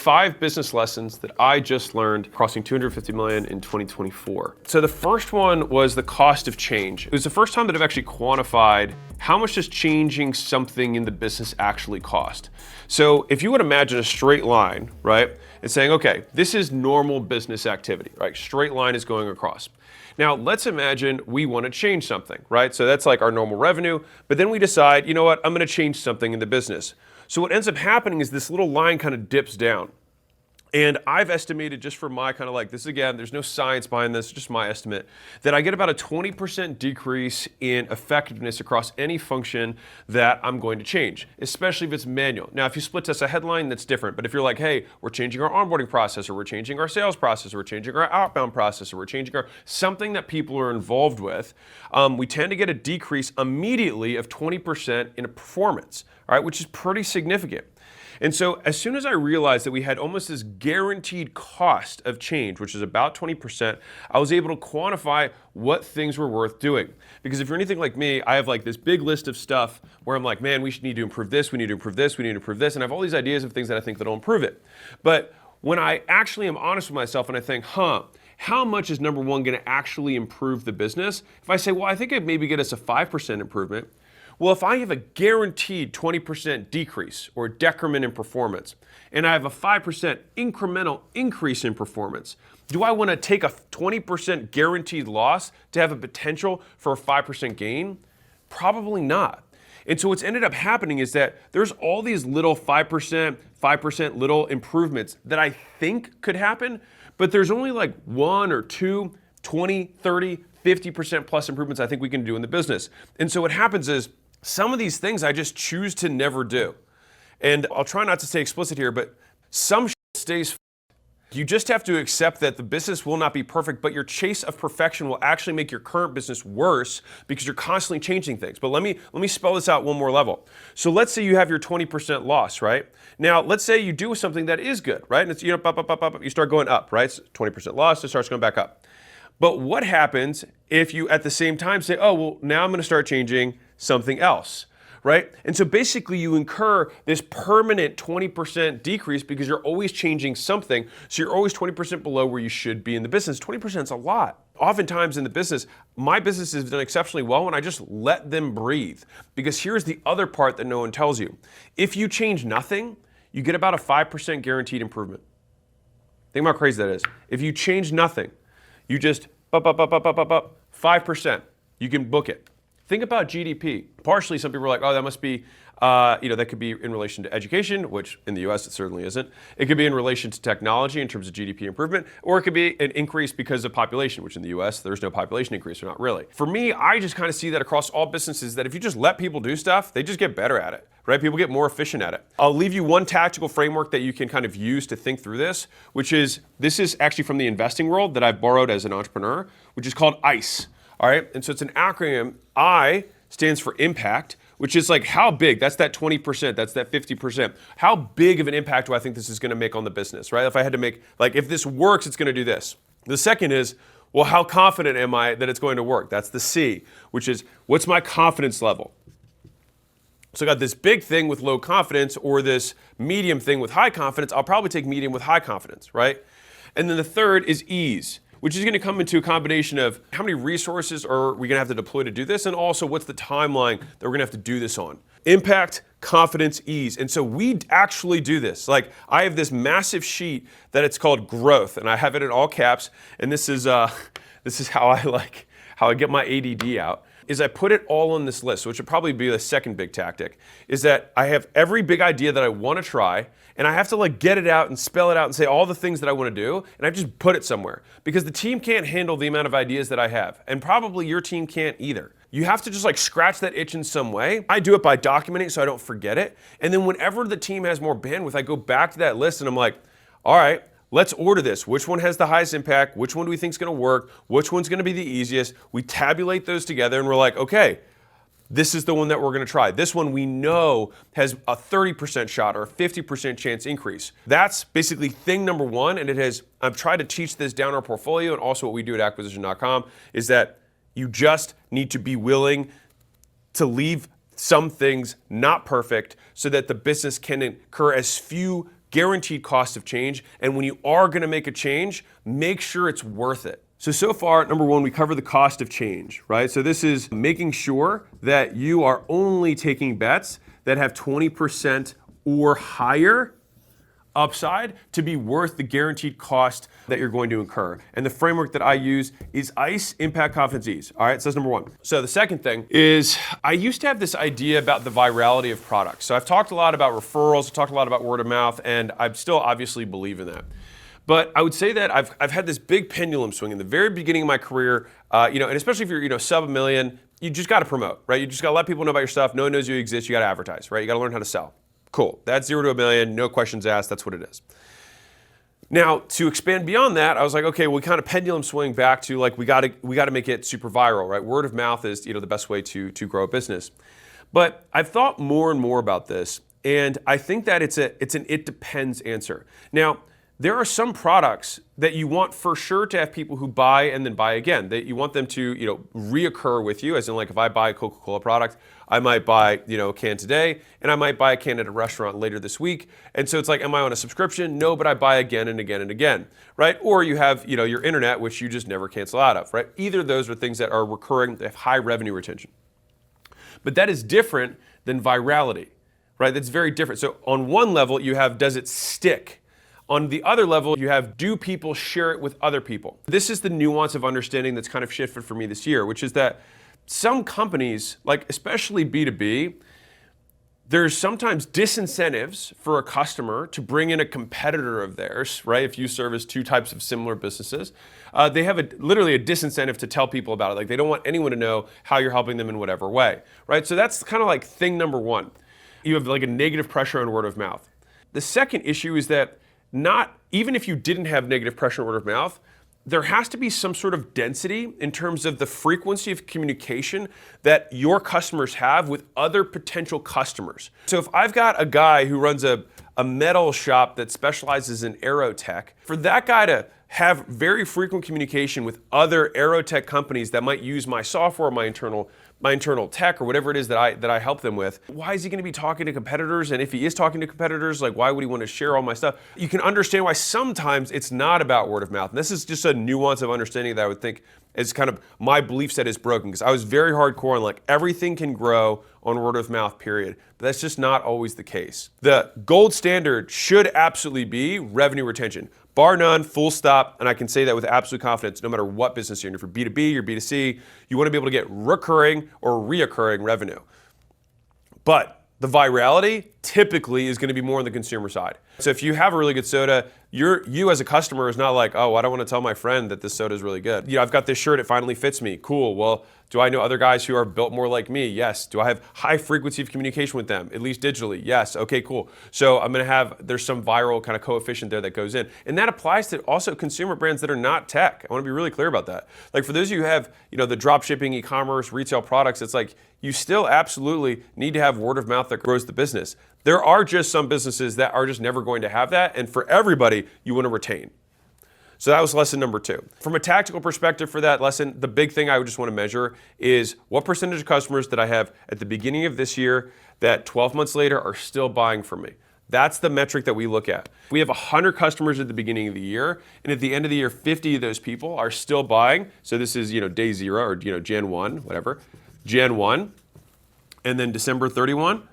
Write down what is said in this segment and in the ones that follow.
5 business lessons that I just learned crossing 250 million in 2024. So the first one was the cost of change. It was the first time that I've actually quantified how much does changing something in the business actually cost. So if you would imagine a straight line, right, and saying, okay, this is normal business activity, right? Straight line is going across. Now, let's imagine we want to change something, right? So that's like our normal revenue, but then we decide, you know what, I'm going to change something in the business. So what ends up happening is this little line kind of dips down. And I've estimated, just for my kind of like, this again, there's no science behind this, just my estimate, that I get about a 20% decrease in effectiveness across any function that I'm going to change, especially if it's manual. Now, if you split test a headline, that's different. But if you're like, hey, we're changing our onboarding process, or we're changing our sales process, or we're changing our outbound process, or we're changing our something that people are involved with, we tend to get a decrease immediately of 20% in performance, all right, which is pretty significant. And so as soon as I realized that we had almost this guaranteed cost of change, which is about 20%, I was able to quantify what things were worth doing. Because if you're anything like me, I have like this big list of stuff where I'm like, man, we need to improve this, we need to improve this, we need to improve this, and I have all these ideas of things that I think that'll improve it. But when I actually am honest with myself and I think, how much is number one going to actually improve the business? If I say, well, I think it'd maybe get us a 5% improvement, well, if I have a guaranteed 20% decrease or decrement in performance, and I have a 5% incremental increase in performance, do I want to take a 20% guaranteed loss to have a potential for a 5% gain? Probably not. And so what's ended up happening is that there's all these little 5% little improvements that I think could happen, but there's only like 1 or 2, 20, 30, 50% plus improvements I think we can do in the business. And so what happens is, some of these things I just choose to never do. And I'll try not to stay explicit here, but some shit stays You just have to accept that the business will not be perfect, but your chase of perfection will actually make your current business worse because you're constantly changing things. But let me spell this out one more level. So let's say you have your 20% loss, right? Now, let's say you do something that is good, right? And it's, you start going up, right? It's 20% loss, it starts going back up. But what happens if you at the same time say, oh, well, now I'm going to start changing something else, right? And so basically you incur this permanent 20% decrease because you're always changing something. So you're always 20% below where you should be in the business. 20% is a lot. Oftentimes in the business, my business has done exceptionally well when I just let them breathe. Because here's the other part that no one tells you. If you change nothing, you get about a 5% guaranteed improvement. Think about how crazy that is. If you change nothing, you just 5%, you can book it. Think about GDP. Partially, some people are like, oh, that must be, that could be in relation to education, which in the US it certainly isn't. It could be in relation to technology in terms of GDP improvement, or it could be an increase because of population, which in the US there's no population increase, or not really. For me, I just kind of see that across all businesses that if you just let people do stuff, they just get better at it, right? People get more efficient at it. I'll leave you one tactical framework that you can kind of use to think through this, this is actually from the investing world that I've borrowed as an entrepreneur, which is called ICE. All right, and so it's an acronym. I stands for impact, which is like how big, that's that 20%, that's that 50%. How big of an impact do I think this is gonna make on the business, right? If I had to make, like if this works, it's gonna do this. The second is, well, how confident am I that it's going to work? That's the C, which is what's my confidence level? So I got this big thing with low confidence or this medium thing with high confidence. I'll probably take medium with high confidence, right? And then the third is ease, which is going to come into a combination of how many resources are we going to have to deploy to do this, and also what's the timeline that we're going to have to do this on. Impact, confidence, ease. And so we actually do this. Like I have this massive sheet that it's called growth, and I have it in all caps, and this is how I get my ADD out. Is I put it all on this list, which would probably be the second big tactic, is that I have every big idea that I want to try, and I have to like get it out and spell it out and say all the things that I want to do, and I just put it somewhere. Because the team can't handle the amount of ideas that I have, and probably your team can't either. You have to just like scratch that itch in some way. I do it by documenting so I don't forget it, and then whenever the team has more bandwidth, I go back to that list and I'm like, all right, let's order this. Which one has the highest impact? Which one do we think is going to work? Which one's going to be the easiest? We tabulate those together and we're like, okay, this is the one that we're going to try. This one we know has a 30% shot or a 50% chance increase. That's basically thing number one, and I've tried to teach this down our portfolio, and also what we do at acquisition.com is that you just need to be willing to leave some things not perfect so that the business can incur as few guaranteed cost of change. And when you are going to make a change, make sure it's worth it. So far, number one, we cover the cost of change, right? So this is making sure that you are only taking bets that have 20% or higher upside to be worth the guaranteed cost that you're going to incur. And the framework that I use is ICE, Impact, Confidence, Ease. All right, so that's number one. So the second thing is I used to have this idea about the virality of products. So I've talked a lot about referrals, I've talked a lot about word of mouth, and I still obviously believe in that. But I would say that I've had this big pendulum swing in the very beginning of my career, and especially if you're sub $1 million, you just got to promote, right? You just got to let people know about your stuff. No one knows you exist. You got to advertise, right? You got to learn how to sell. Cool. That's 0 to $1 million. No questions asked. That's what it is. Now, to expand beyond that, I was like, okay, we kind of pendulum swing back to like we got to make it super viral, right? Word of mouth is the best way to grow a business. But I've thought more and more about this, and I think that it's an it depends answer. Now, there are some products that you want for sure to have people who buy and then buy again. That you want them to, reoccur with you. As in, like if I buy a Coca-Cola product, I might buy, a can today, and I might buy a can at a restaurant later this week. And so it's like, am I on a subscription? No, but I buy again and again and again, right? Or you have, your internet, which you just never cancel out of, right? Either of those are things that are recurring, they have high revenue retention. But that is different than virality, right? That's very different. So on one level, you have, does it stick? On the other level, you have, do people share it with other people? This is the nuance of understanding that's kind of shifted for me this year, which is that some companies, like especially B2B, there's sometimes disincentives for a customer to bring in a competitor of theirs, right? If you service two types of similar businesses, they have literally a disincentive to tell people about it. Like they don't want anyone to know how you're helping them in whatever way, right? So that's kind of like thing number one. You have like a negative pressure on word of mouth. The second issue is that even if you didn't have negative pressure on word of mouth, there has to be some sort of density in terms of the frequency of communication that your customers have with other potential customers. So if I've got a guy who runs a metal shop that specializes in aerotech, for that guy to have very frequent communication with other aerotech companies that might use my software, my internal tech, or whatever it is that I help them with, why is he going to be talking to competitors? And if he is talking to competitors, like why would he want to share all my stuff? You can understand why sometimes it's not about word of mouth. And this is just a nuance of understanding that I would think is kind of my belief set is broken, because I was very hardcore on like everything can grow on word of mouth, period. But that's just not always the case. The gold standard should absolutely be revenue retention. Bar none, full stop, and I can say that with absolute confidence, no matter what business you're in. If you're B2B or B2C, you want to be able to get recurring or reoccurring revenue. But the virality typically is going to be more on the consumer side. So if you have a really good soda, you as a customer is not like, oh, I don't want to tell my friend that this soda is really good. I've got this shirt, it finally fits me. Cool. Well, do I know other guys who are built more like me? Yes. Do I have high frequency of communication with them, at least digitally? Yes. Okay, cool. So I'm going to have, there's some viral kind of coefficient there that goes in. And that applies to also consumer brands that are not tech. I want to be really clear about that. Like for those of you who have, the drop shipping, e-commerce, retail products, it's like you still absolutely need to have word of mouth that grows the business. There are just some businesses that are just never going to have that. And for everybody, you want to retain. So that was lesson number 2. From a tactical perspective for that lesson, the big thing I would just want to measure is what percentage of customers that I have at the beginning of this year that 12 months later are still buying from me. That's the metric that we look at. We have 100 customers at the beginning of the year, and at the end of the year, 50 of those people are still buying. So this is, day 0 or, Jan 1, whatever. Jan 1, and then December 31.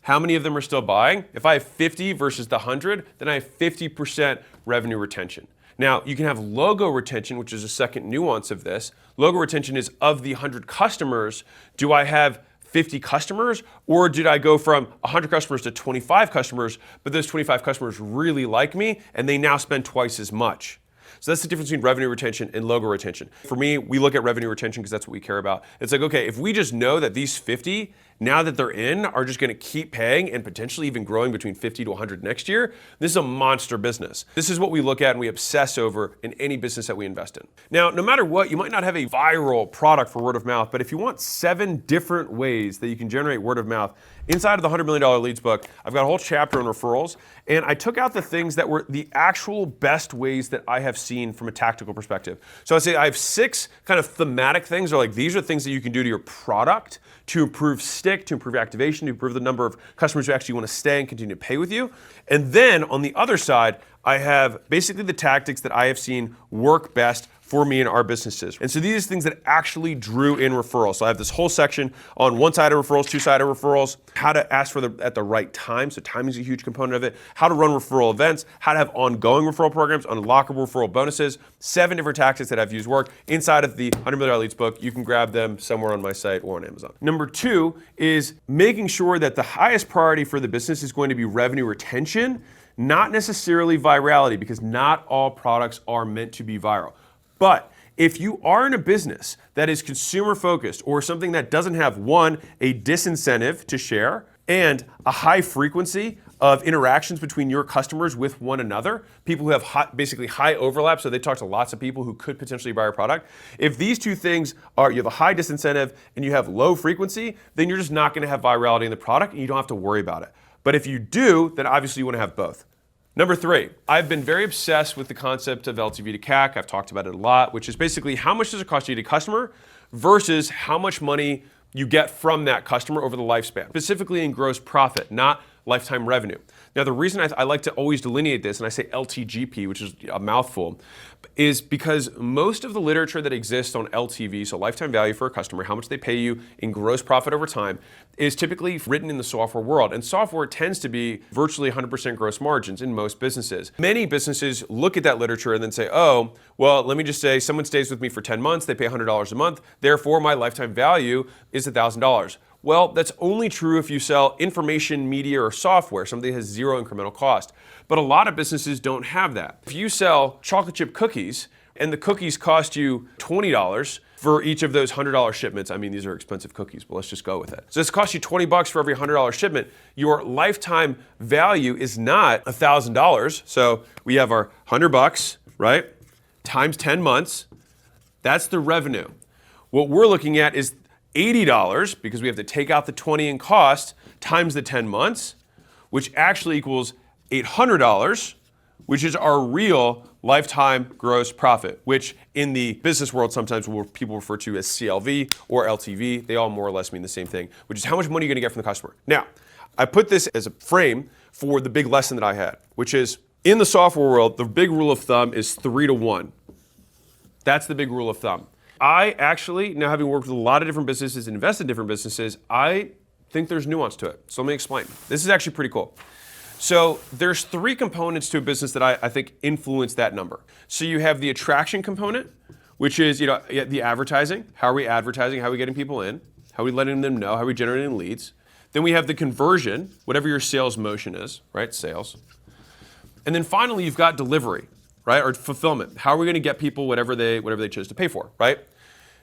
How many of them are still buying? If I have 50 versus the 100, then I have 50% revenue retention. Now, you can have logo retention, which is a second nuance of this. Logo retention is of the 100 customers, do I have 50 customers, or did I go from 100 customers to 25 customers, but those 25 customers really like me and they now spend twice as much? So that's the difference between revenue retention and logo retention. For me, we look at revenue retention because that's what we care about. It's like, okay, if we just know that these 50, now that they're in, are just going to keep paying and potentially even growing between 50 to 100 next year, this is a monster business. This is what we look at and we obsess over in any business that we invest in. Now, no matter what, you might not have a viral product for word of mouth, but if you want 7 different ways that you can generate word of mouth, inside of the $100 Million Leads book, I've got a whole chapter on referrals, and I took out the things that were the actual best ways that I have seen from a tactical perspective. So I'd say I have 6 kind of thematic things, or like these are things that you can do to your product to improve state stick, to improve activation, to improve the number of customers who actually want to stay and continue to pay with you. And then on the other side, I have basically the tactics that I have seen work best for me and our businesses. And so these are things that actually drew in referrals. So I have this whole section on one-sided referrals, two-sided referrals, how to ask for them at the right time. So timing is a huge component of it. How to run referral events, how to have ongoing referral programs, unlockable referral bonuses, 7 different tactics that I've used work inside of the $100 Million Leads book. You can grab them somewhere on my site or on Amazon. Number 2 is making sure that the highest priority for the business is going to be revenue retention, not necessarily virality, because not all products are meant to be viral. But if you are in a business that is consumer focused or something that doesn't have, one, a disincentive to share and a high frequency of interactions between your customers with one another, people who have basically high overlap, so they talk to lots of people who could potentially buy your product. If these two things are, you have a high disincentive and you have low frequency, then you're just not going to have virality in the product and you don't have to worry about it. But if you do, then obviously you want to have both. Number 3, I've been very obsessed with the concept of LTV to CAC. I've talked about it a lot, which is basically how much does it cost you to get a customer versus how much money you get from that customer over the lifespan, specifically in gross profit, not lifetime revenue. Now, the reason I like to always delineate this, and I say LTGP, which is a mouthful, is because most of the literature that exists on LTV, so lifetime value for a customer, how much they pay you in gross profit over time, is typically written in the software world. And software tends to be virtually 100% gross margins in most businesses. Many businesses look at that literature and then say, oh, well, let me just say someone stays with me for 10 months, they pay $100 a month, therefore my lifetime value is $1,000. Well, that's only true if you sell information, media, or software, something that has zero incremental cost. But a lot of businesses don't have that. If you sell chocolate chip cookies and the cookies cost you $20 for each of those $100 shipments, I mean, these are expensive cookies, but let's just go with it. So this costs you $20 for every $100 shipment. Your lifetime value is not $1,000. So we have our $100, right, times 10 months. That's the revenue. What we're looking at is $80, because we have to take out the 20 in cost, times the 10 months, which actually equals $800, which is our real lifetime gross profit, which in the business world sometimes people refer to as CLV or LTV. They all more or less mean the same thing, which is how much money you're going to get from the customer. Now, I put this as a frame for the big lesson that I had, which is in the software world, the big rule of thumb is 3 to 1. That's the big rule of thumb. I actually, now having worked with a lot of different businesses and invested in different businesses, I think there's nuance to it. So let me explain. This is actually pretty cool. So there's 3 components to a business that I think influence that number. So you have the attraction component, which is the advertising. How are we advertising? How are we getting people in? How are we letting them know? How are we generating leads? Then we have the conversion, whatever your sales motion is, right? Sales. And then finally, you've got delivery, right? Or fulfillment. How are we going to get people whatever they chose to pay for, right?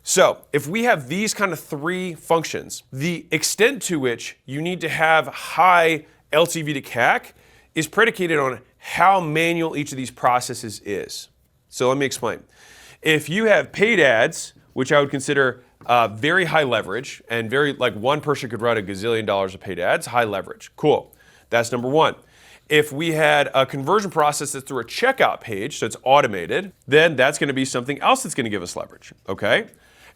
So if we have these kind of 3 functions, the extent to which you need to have high LTV to CAC is predicated on how manual each of these processes is. So let me explain. If you have paid ads, which I would consider very high leverage, and one person could run $1 gazillion of paid ads, high leverage. Cool. That's number 1. If we had a conversion process that's through a checkout page, so it's automated, then that's going to be something else that's going to give us leverage, okay?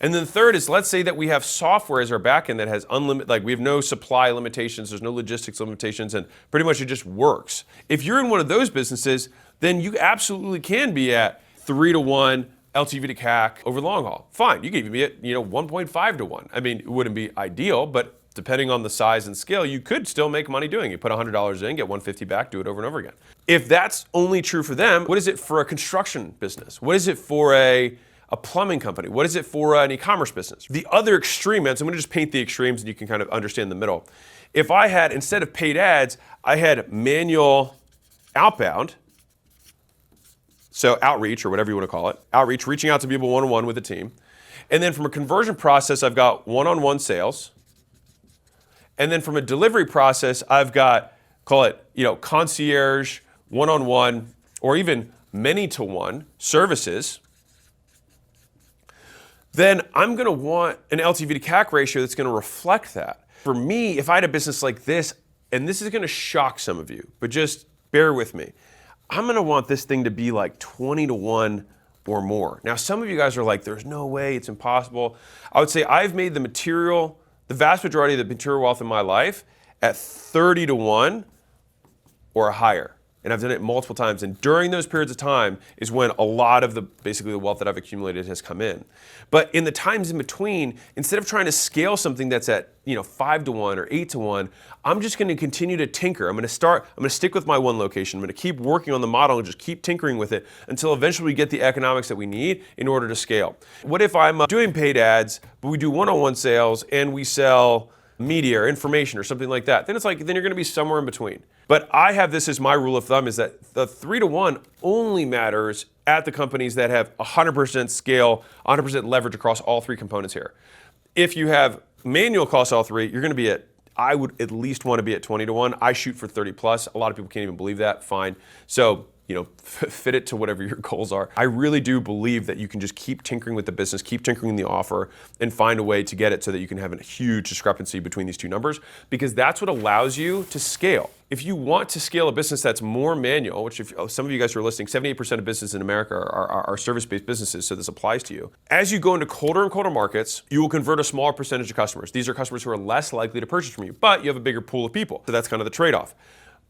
And then third is, let's say that we have software as our backend that has unlimited, we have no supply limitations, there's no logistics limitations, and pretty much it just works. If you're in one of those businesses, then you absolutely can be at 3 to 1 LTV to CAC over the long haul. Fine, you can even be at 1.5 to 1. I mean, it wouldn't be ideal, but depending on the size and scale, you could still make money doing it. You put $100 in, get $150 back, do it over and over again. If that's only true for them, what is it for a construction business? What is it for a plumbing company? What is it for an e-commerce business? The other extreme, and so I'm going to just paint the extremes and you can kind of understand the middle. If I had, instead of paid ads, I had manual outbound, so outreach or whatever you want to call it, outreach, reaching out to people one-on-one with a team. And then from a conversion process, I've got one-on-one sales. And then from a delivery process, I've got, call it, concierge, one-on-one, or even many-to-one services. Then I'm going to want an LTV to CAC ratio that's going to reflect that. For me, if I had a business like this, and this is going to shock some of you, but just bear with me, I'm going to want this thing to be like 20 to 1 or more. Now, some of you guys are like, there's no way, it's impossible. I would say I've made the material, the vast majority of the material wealth in my life at 30 to 1 or higher. And I've done it multiple times. And during those periods of time is when a lot of basically the wealth that I've accumulated has come in. But in the times in between, instead of trying to scale something that's at 5 to 1 or 8 to 1, I'm just going to continue to tinker. I'm going to stick with my one location. I'm going to keep working on the model and just keep tinkering with it until eventually we get the economics that we need in order to scale. What if I'm doing paid ads, but we do one-on-one sales and we sell media or information or something like that? Then it's like, then you're going to be somewhere in between. But I have this as my rule of thumb, is that the 3 to 1 only matters at the companies that have 100% scale, 100% leverage across all three components here. If you have manual across all three, you're going to be I would at least want to be at 20 to 1. I shoot for 30 plus. A lot of people can't even believe that. Fine. So, fit it to whatever your goals are. I really do believe that you can just keep tinkering with the business, keep tinkering the offer, and find a way to get it so that you can have a huge discrepancy between these two numbers, because that's what allows you to scale. If you want to scale a business that's more manual, which if some of you guys who are listening, 78% of businesses in America are service-based businesses, so this applies to you. As you go into colder and colder markets, you will convert a smaller percentage of customers. These are customers who are less likely to purchase from you, but you have a bigger pool of people. So that's kind of the trade-off.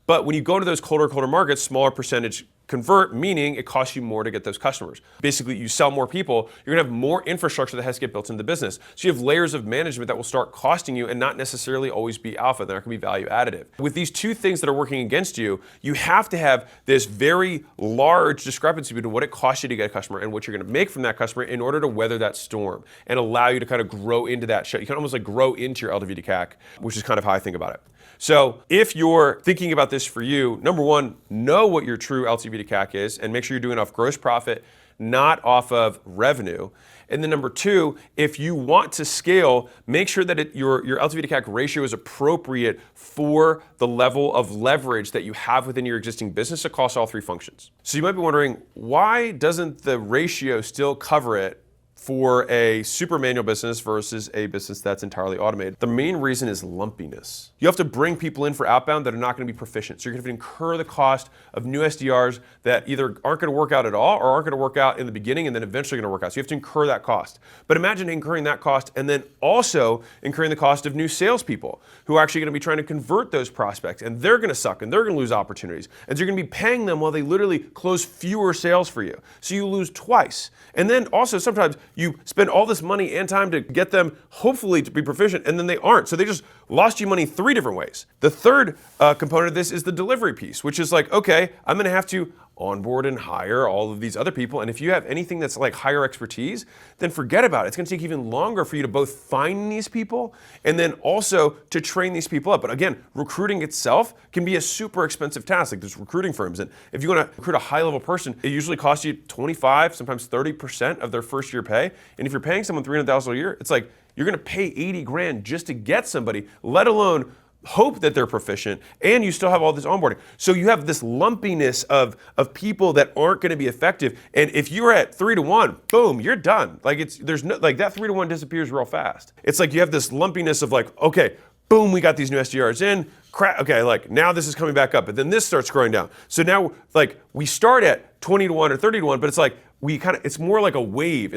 But when you go to those colder markets, smaller percentage convert, meaning it costs you more to get those customers. Basically, you sell more people, you're gonna have more infrastructure that has to get built into the business. So you have layers of management that will start costing you and not necessarily always be alpha. They're not gonna be value additive. With these two things that are working against you, you have to have this very large discrepancy between what it costs you to get a customer and what you're gonna make from that customer in order to weather that storm and allow you to kind of grow into that shit. You can almost like grow into your LTV to CAC, which is kind of how I think about it. So if you're thinking about this for you, number one, know what your true LTV to CAC is and make sure you're doing off gross profit, not off of revenue. And then number two, if you want to scale, make sure that your LTV to CAC ratio is appropriate for the level of leverage that you have within your existing business across all three functions. So you might be wondering, why doesn't the ratio still cover it for a super manual business versus a business that's entirely automated? The main reason is lumpiness. You have to bring people in for outbound that are not going to be proficient. So you're going to incur the cost of new SDRs that either aren't going to work out at all or aren't going to work out in the beginning and then eventually going to work out. So you have to incur that cost. But imagine incurring that cost and then also incurring the cost of new salespeople who are actually going to be trying to convert those prospects, and they're going to suck and they're going to lose opportunities. And so you're going to be paying them while they literally close fewer sales for you. So you lose twice. And then also sometimes you spend all this money and time to get them hopefully to be proficient, and then they aren't. So they just lost you money 3 different ways. The third component of this is the delivery piece, which is like, okay, I'm going to have to onboard and hire all of these other people. And if you have anything that's like higher expertise, then forget about it. It's going to take even longer for you to both find these people and then also to train these people up. But again, recruiting itself can be a super expensive task. Like there's recruiting firms. And if you want to recruit a high level person, it usually costs you 25, sometimes 30% of their first year pay. And if you're paying someone $300,000 a year, it's like you're going to pay 80 grand just to get somebody, let alone hope that they're proficient, and you still have all this onboarding. So you have this lumpiness of people that aren't going to be effective. And if you're at 3 to 1, boom, you're done. Like there's no, like that 3 to 1 disappears real fast. It's like you have this lumpiness of like, okay, boom, we got these new SDRs in, crap, okay, like now this is coming back up, but then this starts growing down. So now like we start at 20 to 1 or 30 to 1, but it's like it's more like a wave.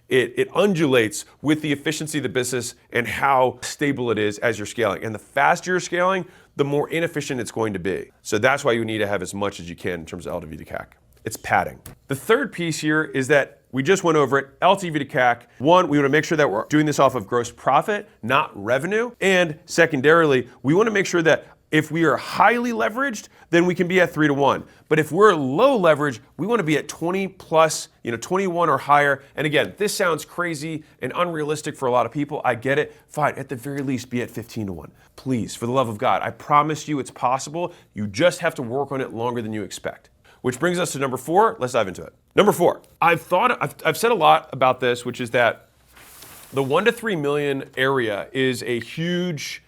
It undulates with the efficiency of the business and how stable it is as you're scaling. And the faster you're scaling, the more inefficient it's going to be. So that's why you need to have as much as you can in terms of LTV to CAC. It's padding. The third piece here is that we just went over it, LTV to CAC. One, we want to make sure that we're doing this off of gross profit, not revenue. And secondarily, we want to make sure that if we are highly leveraged, then we can be at 3 to 1. But if we're low leverage, we want to be at 20 plus, 21 or higher. And again, this sounds crazy and unrealistic for a lot of people. I get it. Fine, at the very least, be at 15 to 1. Please, for the love of God, I promise you it's possible. You just have to work on it longer than you expect. Which brings us to number 4. Let's dive into it. Number 4, I've said a lot about this, which is that the 1 to 3 million area is a huge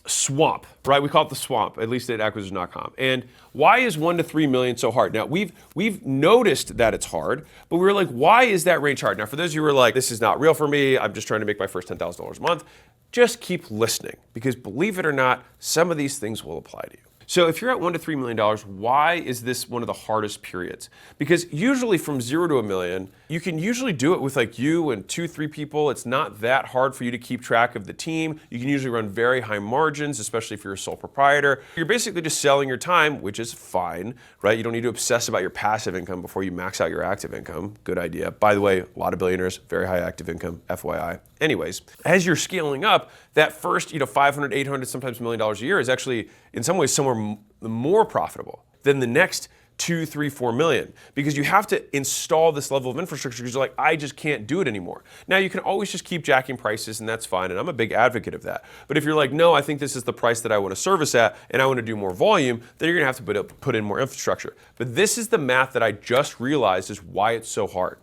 swamp, right? We call it the swamp, at least at acquisition.com. And why is 1 to 3 million so hard? Now, we've noticed that it's hard, but we were like, why is that range hard? Now, for those of you who are like, this is not real for me, I'm just trying to make my first $10,000 a month, just keep listening, because believe it or not, some of these things will apply to you. So if you're at $1 to $3 million, why is this one of the hardest periods? Because usually from 0 to $1 million, you can usually do it with like you and 2-3 people. It's not that hard for you to keep track of the team. You can usually run very high margins, especially if you're a sole proprietor. You're basically just selling your time, which is fine, right? You don't need to obsess about your passive income before you max out your active income. Good idea. By the way, a lot of billionaires, very high active income, FYI. Anyways, as you're scaling up, that first, $500, $800, sometimes $1 million a year is actually, in some ways, somewhere more profitable than the next 2, 3, 4 million, because you have to install this level of infrastructure because you're like, I just can't do it anymore. Now you can always just keep jacking prices and that's fine, and I'm a big advocate of that. But if you're like, no, I think this is the price that I want to service at and I want to do more volume, then you're gonna have to put in more infrastructure. But this is the math that I just realized is why it's so hard.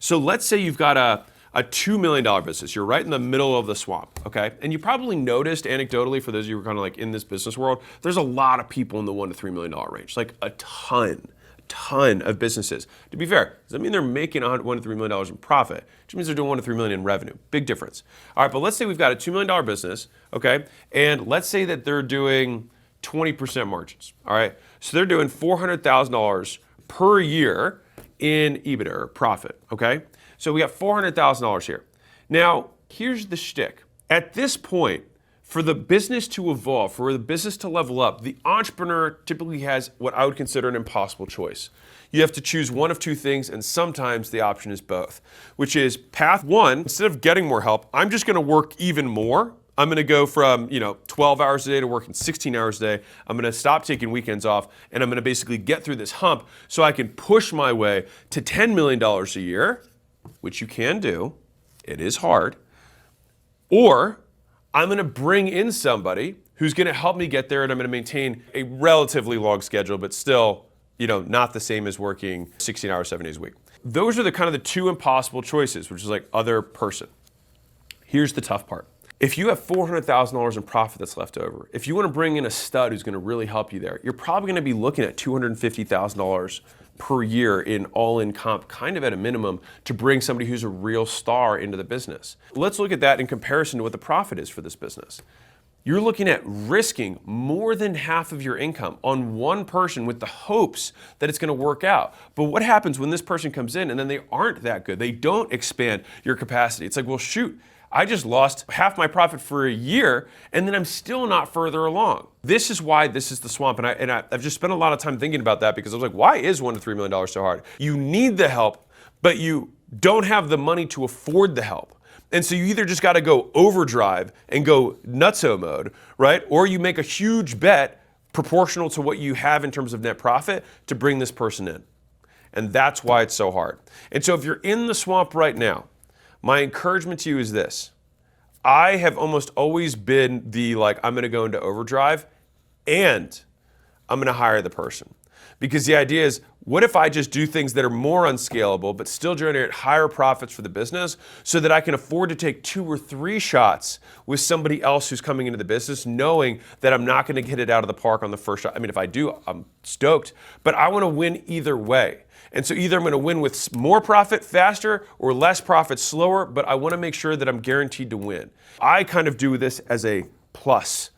So let's say you've got a $2 million business. You're right in the middle of the swamp, okay? And you probably noticed anecdotally, for those of you who are kind of like in this business world, there's a lot of people in the $1 to $3 million range, like a ton of businesses. To be fair, does that mean they're making $1 to $3 million in profit? It just means they're doing $1 to $3 million in revenue. Big difference. All right, but let's say we've got a $2 million business, okay? And let's say that they're doing 20% margins, all right? So they're doing $400,000 per year in EBITDA or profit, okay? So we got $400,000 here. Now, here's the shtick. At this point, for the business to evolve, for the business to level up, the entrepreneur typically has what I would consider an impossible choice. You have to choose one of two things, and sometimes the option is both, which is path one, instead of getting more help, I'm just gonna work even more. I'm gonna go from 12 hours a day to working 16 hours a day. I'm gonna stop taking weekends off, and I'm gonna basically get through this hump so I can push my way to $10 million a year, which you can do. It is hard. Or I'm gonna bring in somebody who's gonna help me get there, and I'm gonna maintain a relatively long schedule, but still, not the same as working 16 hours, 7 days a week. Those are the two impossible choices, which is like other person. Here's the tough part. If you have $400,000 in profit that's left over, if you wanna bring in a stud who's gonna really help you there, you're probably gonna be looking at $250,000 per year in all-in comp, kind of at a minimum, to bring somebody who's a real star into the business. Let's look at that in comparison to what the profit is for this business. You're looking at risking more than half of your income on one person with the hopes that it's gonna work out. But what happens when this person comes in and then they aren't that good? They don't expand your capacity. It's like, well, shoot, I just lost half my profit for a year, and then I'm still not further along. This is why this is the swamp, and I've just spent a lot of time thinking about that, because I was like, why is $1 to $3 million so hard? You need the help, but you don't have the money to afford the help. And so you either just gotta go overdrive and go nutso mode, right? Or you make a huge bet proportional to what you have in terms of net profit to bring this person in. And that's why it's so hard. And so if you're in the swamp right now, my encouragement to you is this. I have almost always been I'm gonna go into overdrive and I'm gonna hire the person. Because the idea is, what if I just do things that are more unscalable but still generate higher profits for the business so that I can afford to take 2 or 3 shots with somebody else who's coming into the business, knowing that I'm not gonna hit it out of the park on the first shot. I mean, if I do, I'm stoked, but I wanna win either way. And so either I'm gonna win with more profit faster or less profit slower, but I wanna make sure that I'm guaranteed to win. I kind of do this as a plus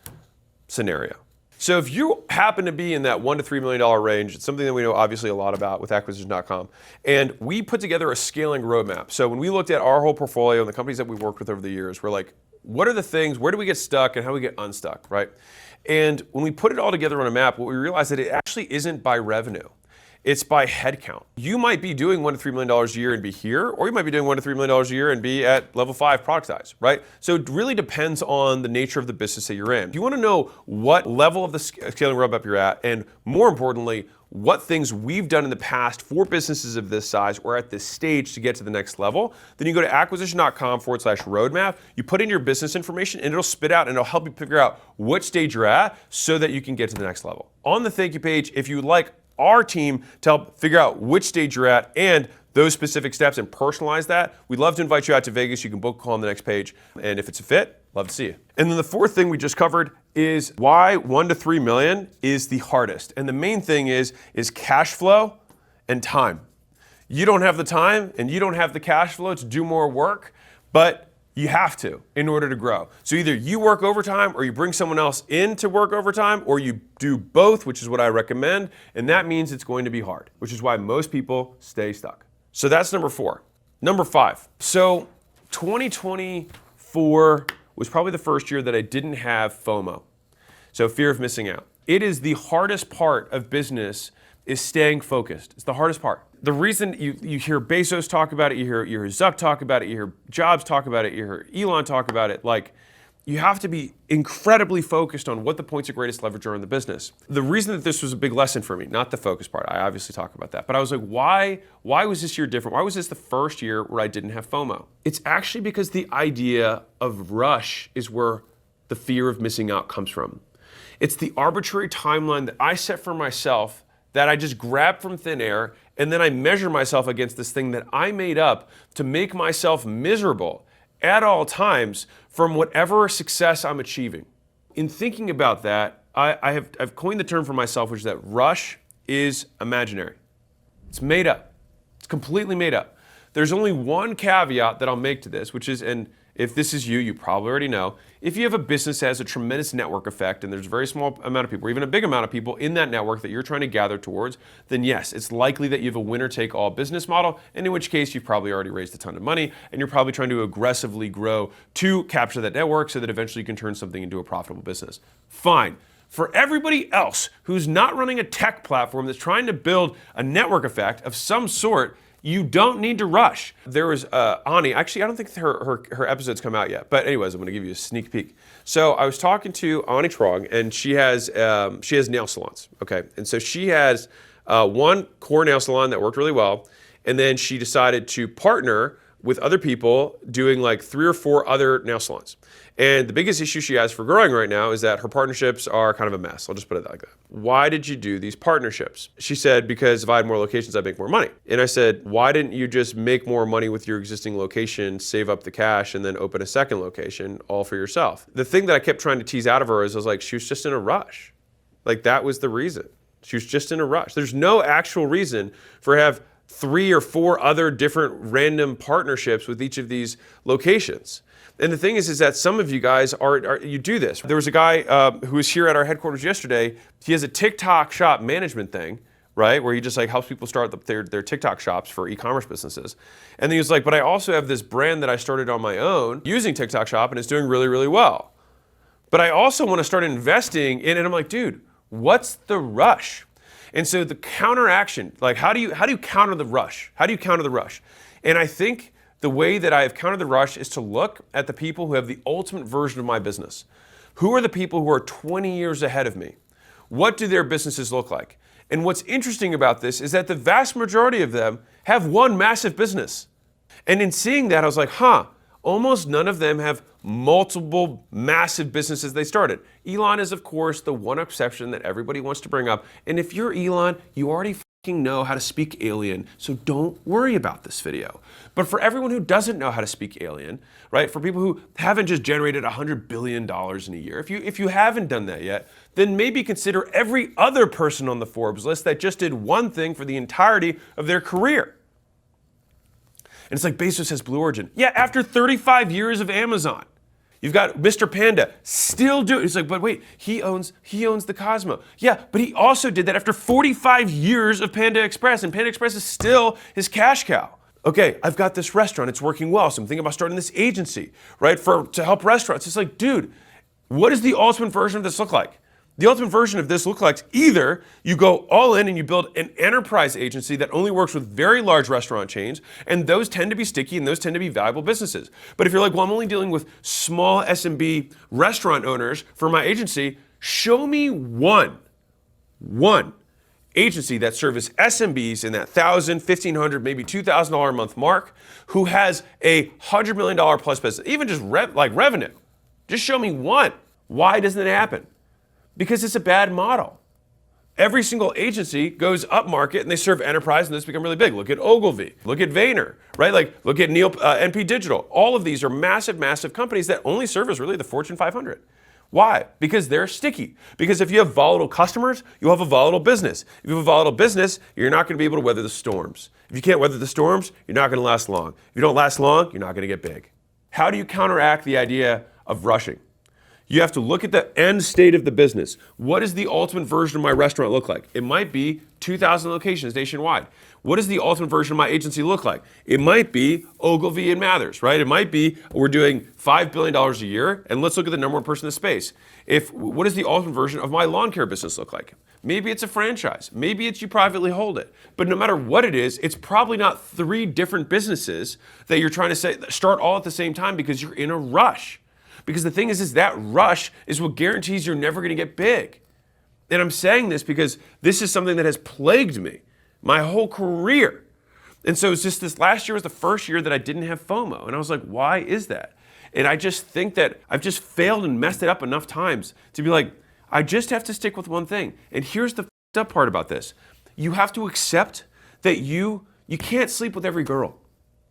scenario. So if you happen to be in that $1 to $3 million range, it's something that we know obviously a lot about with acquisition.com, and we put together a scaling roadmap. So when we looked at our whole portfolio and the companies that we worked with over the years, we're like, what are the things, where do we get stuck and how do we get unstuck, right? And when we put it all together on a map, what we realized that it actually isn't by revenue. It's by head count. You might be doing $1 to $3 million a year and be here, or you might be doing $1 to $3 million a year and be at level 5 product size, right? So it really depends on the nature of the business that you're in. If you want to know what level of the scaling roadmap you're at, and more importantly, what things we've done in the past for businesses of this size or at this stage to get to the next level, then you go to acquisition.com/roadmap, you put in your business information, and it'll spit out and it'll help you figure out what stage you're at so that you can get to the next level. On the thank you page, if you would like our team to help figure out which stage you're at and those specific steps and personalize that, we'd love to invite you out to Vegas. You can book a call on the next page. And if it's a fit, love to see you. And then the fourth thing we just covered is why 1 to 3 million is the hardest. And the main thing is cash flow and time. You don't have the time and you don't have the cash flow to do more work, but You have to in order to grow. So either you work overtime or you bring someone else in to work overtime, or you do both, which is what I recommend. And that means it's going to be hard, which is why most people stay stuck. So that's number 4. Number 5. So 2024 was probably the first year that I didn't have FOMO. So fear of missing out. It is the hardest part of business is staying focused. It's the hardest part. The reason you hear Bezos talk about it, you hear Zuck talk about it, you hear Jobs talk about it, you hear Elon talk about it, like you have to be incredibly focused on what the points of greatest leverage are in the business. The reason that this was a big lesson for me, not the focus part, I obviously talk about that, but I was like, why was this year different? Why was this the first year where I didn't have FOMO? It's actually because the idea of rush is where the fear of missing out comes from. It's the arbitrary timeline that I set for myself that I just grab from thin air, and then I measure myself against this thing that I made up to make myself miserable at all times from whatever success I'm achieving. In thinking about that, I've coined the term for myself, which is that rush is imaginary. It's made up. It's completely made up. There's only one caveat that I'll make to this, which is, and if this is you, you probably already know, if you have a business that has a tremendous network effect and there's a very small amount of people, or even a big amount of people in that network that you're trying to gather towards, then yes, it's likely that you have a winner-take-all business model, and in which case you've probably already raised a ton of money, and you're probably trying to aggressively grow to capture that network so that eventually you can turn something into a profitable business. Fine. For everybody else who's not running a tech platform that's trying to build a network effect of some sort, you don't need to rush. There was Ani, actually I don't think her episode's come out yet, but anyways, I'm gonna give you a sneak peek. So I was talking to Ani Trong, and she has nail salons, okay? And so she has one core nail salon that worked really well, and then she decided to partner with other people doing like 3 or 4 other nail salons. And the biggest issue she has for growing right now is that her partnerships are kind of a mess. I'll just put it like that. Why did you do these partnerships? She said, because if I had more locations, I'd make more money. And I said, why didn't you just make more money with your existing location, save up the cash, and then open a second location all for yourself? The thing that I kept trying to tease out of her is I was like, she was just in a rush. Like that was the reason. She was just in a rush. There's no actual reason for have 3 or 4 other different random partnerships with each of these locations. And the thing is that some of you guys you do this. There was a guy who was here at our headquarters yesterday. He has a TikTok shop management thing, right? Where he just like helps people start their TikTok shops for e-commerce businesses. And then he was like, but I also have this brand that I started on my own using TikTok shop, and it's doing really, really well. But I also want to start investing in it. And I'm like, dude, what's the rush? And so the counteraction, like how do you counter the rush? How do you counter the rush? And I think the way that I have countered the rush is to look at the people who have the ultimate version of my business. Who are the people who are 20 years ahead of me? What do their businesses look like? And what's interesting about this is that the vast majority of them have one massive business. And in seeing that, I was like, almost none of them have multiple massive businesses they started. Elon is, of course, the one exception that everybody wants to bring up. And if you're Elon, you already know how to speak alien, so don't worry about this video. But for everyone who doesn't know how to speak alien, right, for people who haven't just generated $100 billion in a year, if you haven't done that yet, then maybe consider every other person on the Forbes list that just did one thing for the entirety of their career. And it's like Bezos has Blue Origin. Yeah, after 35 years of Amazon. You've got Mr. Panda still doing. It's like, but wait, he owns the Cosmo. Yeah, but he also did that after 45 years of Panda Express, and Panda Express is still his cash cow. Okay, I've got this restaurant, it's working well, so I'm thinking about starting this agency, right, to help restaurants. It's like, dude, what does the ultimate version of this look like? The ultimate version of this looks like either you go all in and you build an enterprise agency that only works with very large restaurant chains, and those tend to be sticky and those tend to be valuable businesses. But if you're like, well, I'm only dealing with small SMB restaurant owners for my agency, show me one agency that services SMBs in that $1,000, $1,500, maybe $2,000 a month mark, who has a $100 million plus business, even just revenue. Just show me one. Why doesn't it happen? Because it's a bad model. Every single agency goes up market and they serve enterprise and those become really big. Look at Ogilvy, look at Vayner, right? Like look at NP Digital. All of these are massive, massive companies that only service really the Fortune 500. Why? Because they're sticky. Because if you have volatile customers, you'll have a volatile business. If you have a volatile business, you're not going to be able to weather the storms. If you can't weather the storms, you're not going to last long. If you don't last long, you're not going to get big. How do you counteract the idea of rushing? You have to look at the end state of the business. What does the ultimate version of my restaurant look like? It might be 2,000 locations nationwide. What does the ultimate version of my agency look like? It might be Ogilvy and Mathers, right? It might be we're doing $5 billion a year, and let's look at the number one person in the space. What does the ultimate version of my lawn care business look like? Maybe it's a franchise. Maybe it's you privately hold it. But no matter what it is, it's probably not 3 different businesses that you're trying to start all at the same time because you're in a rush. Because the thing is that rush is what guarantees you're never going to get big. And I'm saying this because this is something that has plagued me my whole career. And so it's just this last year was the first year that I didn't have FOMO. And I was like, why is that? And I just think that I've just failed and messed it up enough times to be like, I just have to stick with one thing. And here's the f***ed up part about this. You have to accept that you can't sleep with every girl.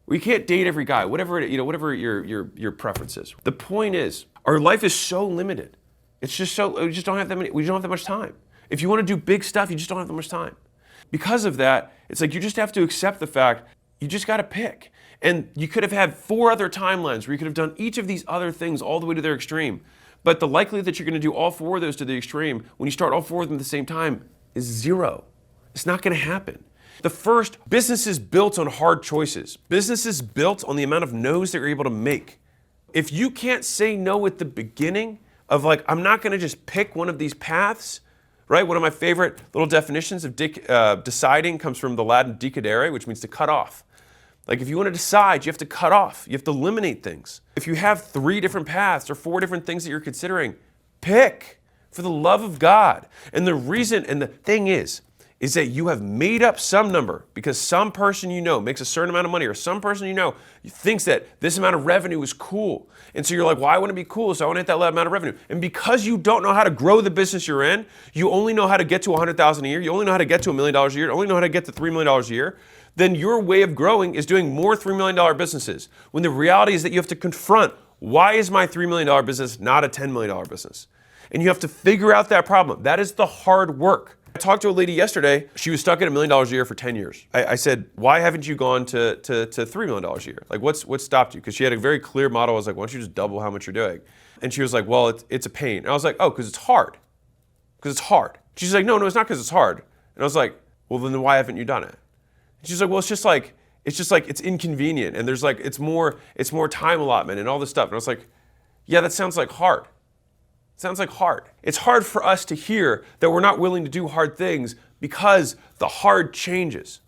Or you can't date every guy, whatever your preference is. The point is, our life is so limited. It's just we don't have that much time. If you want to do big stuff, you just don't have that much time. Because of that, it's like you just have to accept the fact you just got to pick. And you could have had 4 other timelines where you could have done each of these other things all the way to their extreme. But the likelihood that you're going to do all 4 of those to the extreme when you start all 4 of them at the same time is 0. It's not going to happen. The first, business is built on hard choices. Business is built on the amount of no's that you're able to make. If you can't say no at the beginning of like, I'm not going to just pick one of these paths, right? One of my favorite little definitions of deciding comes from the Latin decidere, which means to cut off. Like if you want to decide, you have to cut off. You have to eliminate things. If you have 3 different paths or 4 different things that you're considering, pick for the love of God. And the reason, and the thing is that you have made up some number because some person you know makes a certain amount of money, or some person you know thinks that this amount of revenue is cool. And so you're like, well, I want to be cool, so I want to hit that amount of revenue. And because you don't know how to grow the business you're in, you only know how to get to $100,000 a year, you only know how to get to $1 million a year, you only know how to get to $3 million a year, then your way of growing is doing more $3 million businesses. When the reality is that you have to confront, why is my $3 million business not a $10 million business? And you have to figure out that problem. That is the hard work. I talked to a lady yesterday. She was stuck at $1 million a year for 10 years. I said, why haven't you gone to $3 million a year? Like, what stopped you? Because she had a very clear model. I was like, why don't you just double how much you're doing? And she was like, well, it's a pain. And I was like, oh, because it's hard. Because it's hard. She's like, no, it's not because it's hard. And I was like, well, then why haven't you done it? And she's like, well, it's inconvenient. And there's like, it's more time allotment and all this stuff. And I was like, yeah, that sounds like hard. Sounds like hard. It's hard for us to hear that we're not willing to do hard things because the hard changes.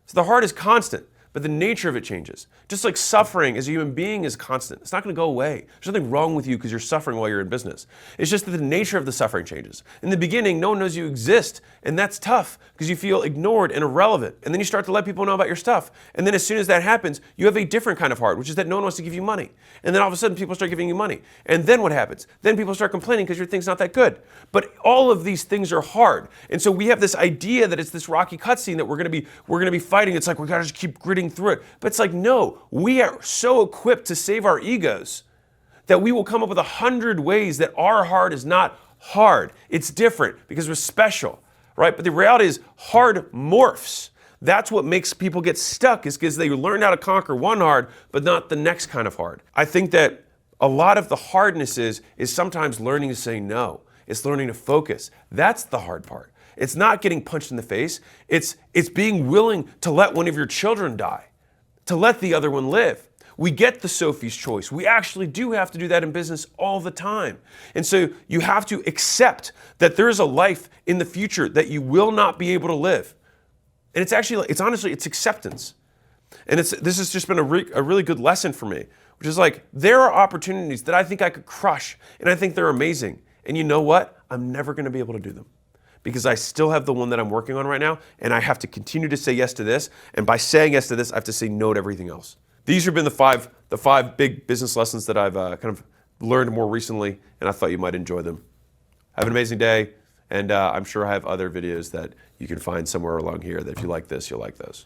So the hard is constant, but the nature of it changes. Just like suffering as a human being is constant. It's not going to go away. There's nothing wrong with you because you're suffering while you're in business. It's just that the nature of the suffering changes. In the beginning, no one knows you exist, and that's tough because you feel ignored and irrelevant. And then you start to let people know about your stuff. And then as soon as that happens, you have a different kind of hard, which is that no one wants to give you money. And then all of a sudden, people start giving you money. And then what happens? Then people start complaining because your thing's not that good. But all of these things are hard. And so we have this idea that it's this rocky cutscene that we're going to be fighting. It's like we got to just keep gritting through it. But it's like, no, we are so equipped to save our egos that we will come up with 100 ways that our hard is not hard. It's different because we're special, right? But the reality is hard morphs. That's what makes people get stuck, is because they learn how to conquer one hard, but not the next kind of hard. I think that a lot of the hardness is sometimes learning to say no. It's learning to focus. That's the hard part. It's not getting punched in the face. It's being willing to let one of your children die, to let the other one live. We get the Sophie's choice. We actually do have to do that in business all the time. And so you have to accept that there is a life in the future that you will not be able to live. And it's honestly acceptance. And this has just been a really good lesson for me, which is like, there are opportunities that I think I could crush, and I think they're amazing. And you know what? I'm never going to be able to do them because I still have the one that I'm working on right now, and I have to continue to say yes to this. And by saying yes to this, I have to say no to everything else. These have been the five big business lessons that I've kind of learned more recently, and I thought you might enjoy them. Have an amazing day, and I'm sure I have other videos that you can find somewhere along here that if you like this, you'll like those.